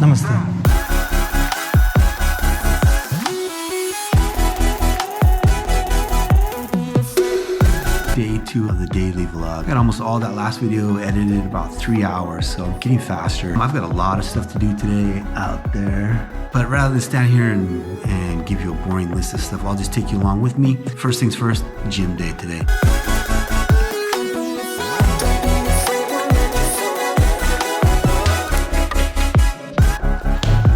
Namaste. Day 2 of the daily vlog. Got almost all that last video edited, about 3 hours, so I'm getting faster. I've got a lot of stuff to do today out there, but rather than stand here and give you a boring list of stuff, I'll just take you along with me. First things first, gym day today.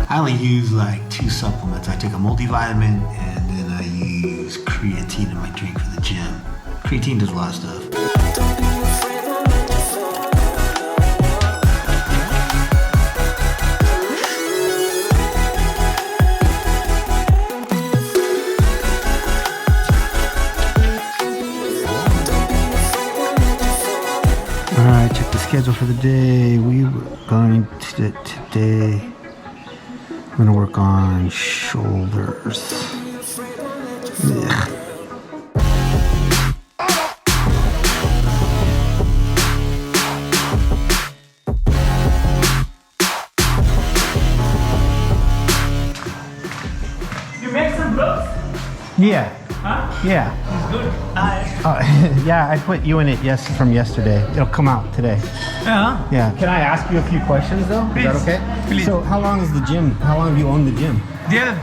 I only use like 2 supplements. I take a multivitamin and then I use creatine in my drink for the gym. Creatine does a lot of stuff. Alright, check the schedule for the day. We were going to today. I'm gonna work on shoulders. Ugh. Yeah. Huh? Yeah. It's good. Yeah, I put you in it from yesterday. It'll come out today. Yeah. Yeah. Can I ask you a few questions though? Please. Is that okay? Please. So how long is the gym? How long have you owned the gym? There,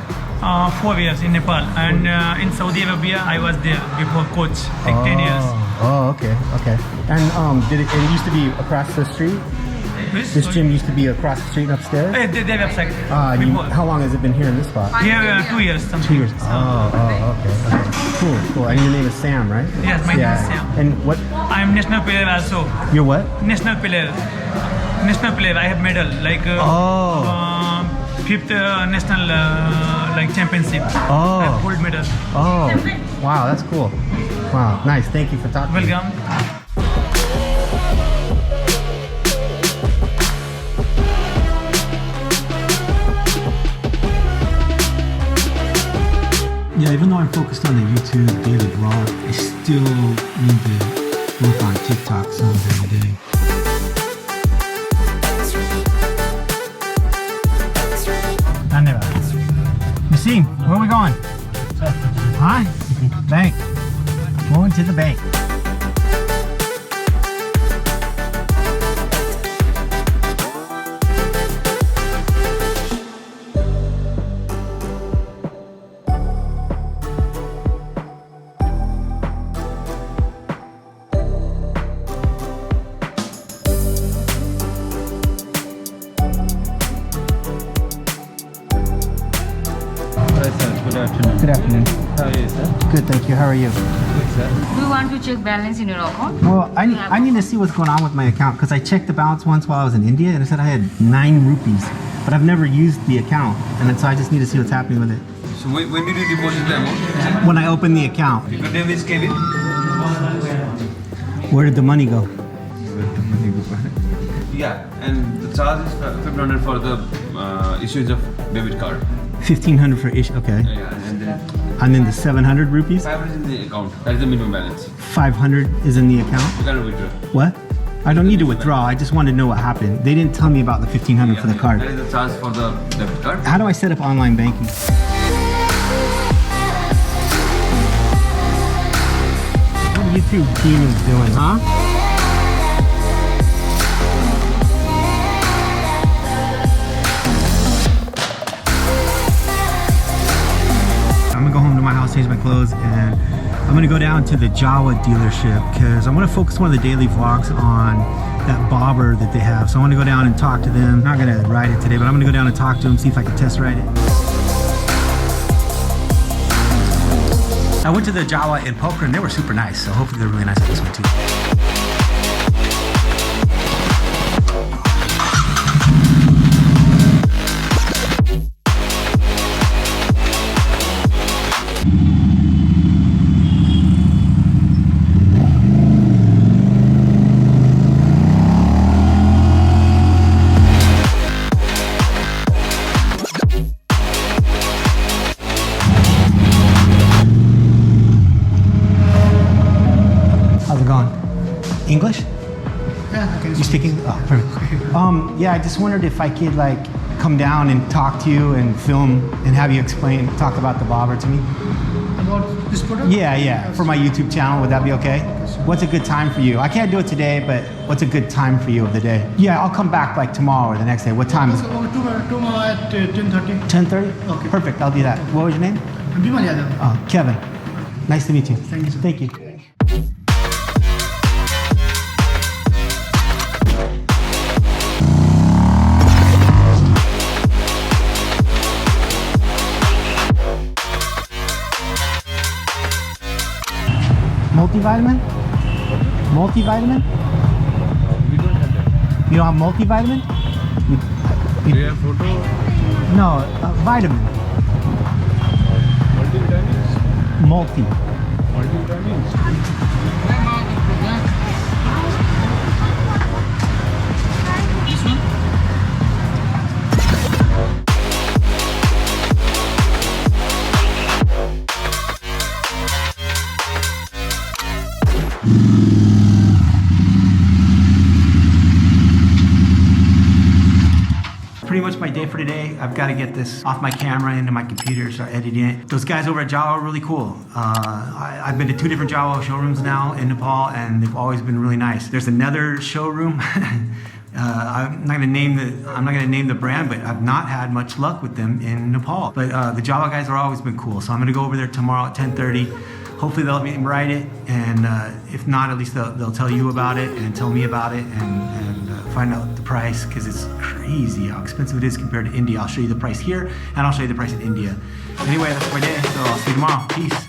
4 years in Nepal, and in Saudi Arabia, I was there before coach, like 10 years. Oh, okay, okay. And it used to be across the street? This gym used to be across the street and upstairs? They website. How long has it been here in this spot? Here, 2 years. 2 years. Okay. Cool. And your name is Sam, right? Yes, my name is Sam. And what? I'm national player also. You're what? National player. National player. I have medal like 5th national like championship. I have gold medal. Oh, wow, that's cool. Wow, nice. Thank you for talking. Welcome. Yeah, even though I'm focused on the YouTube daily vlog, I still need to work on TikTok some every day. Nassim, where are we going? Huh? Bank. Going to the bank. Good afternoon. How are you, sir? Good, thank you. How are you? Good, sir. Do you want to check balance in your account? Well, I need to see what's going on with my account because I checked the balance once while I was in India and it said I had 9 rupees, but I've never used the account, and so I just need to see what's happening with it. So when did you deposit the amount? When I open the account. Your name is Kevin? Where did the money go? Yeah, and the charge is 500 for the issuance of debit card. 1,500 for issue. Okay. Yeah, And then the 700 rupees. 500 is in the account. That is the minimum balance. 500 is in the account. You cannot withdraw. What? I don't need to withdraw. I just want to know what happened. They didn't tell me about the 1,500 for the card. That is the charge for the debit card. How do I set up online banking? What are YouTube demons doing, huh? I'm gonna go home to my house, change my clothes, and I'm gonna go down to the Jawa dealership because I want to focus one of the daily vlogs on that bobber that they have. So I want to go down and talk to them. I'm not gonna ride it today, but I'm gonna go down and talk to them, see if I can test ride it. I went to the Jawa in Poker and they were super nice, so hopefully they're really nice at this one too. English? Yeah, I can You speak English? Oh, perfect. Yeah, I just wondered if I could like come down and talk to you and film and have you explain, talk about the bobber to me? About this product? Yeah, for my YouTube channel. Would that be okay? What's a good time for you? I can't do it today, but what's a good time for you of the day? Yeah, I'll come back like tomorrow or the next day. What time is it? Tomorrow at 10:30. 10:30? Okay. Perfect, I'll do that. What was your name? Bimal Yadav. Kevin. Nice to meet you. Thank you, sir. Thank you. Multivitamin? Multivitamin? We don't have that. You don't have multivitamin? Do you have photo? No, vitamin. Multivitamins? Multi. Multivitamins? Pretty much my day for today. I've got to get this off my camera into my computer, start editing it. Those guys over at Jawa are really cool. I've been to 2 different Jawa showrooms now in Nepal, and they've always been really nice. There's another showroom. I'm not gonna name the brand, but I've not had much luck with them in Nepal. But the Jawa guys have always been cool, so I'm gonna go over there tomorrow at 10:30. Hopefully they'll let me ride it, and if not, at least they'll tell you about it and tell me about it and find out the price, because it's crazy how expensive it is compared to India. I'll show you the price here, and I'll show you the price in India. Anyway, that's my day, so I'll see you tomorrow. Peace.